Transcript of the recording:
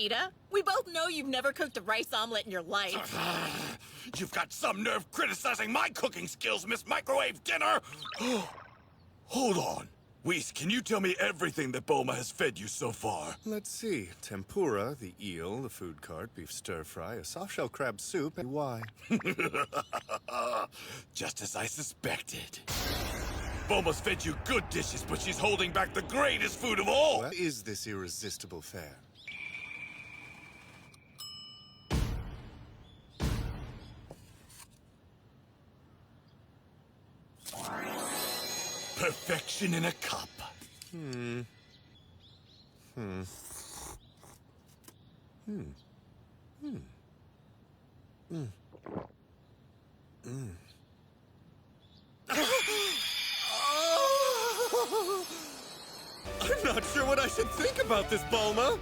Vegeta. We both know you've never cooked a rice omelet in your life. You've got some nerve criticizing my cooking skills, Miss Microwave Dinner! Hold on. Whis, can you tell me everything that Bulma has fed you so far? Let's see. Tempura, the eel, the food cart, beef stir-fry, a soft-shell crab soup, and why? Just as I suspected. Bulma's fed you good dishes, but she's holding back the greatest food of all! What is this irresistible fare? Perfection in a cup. I'm not sure what I should think about this, Bulma!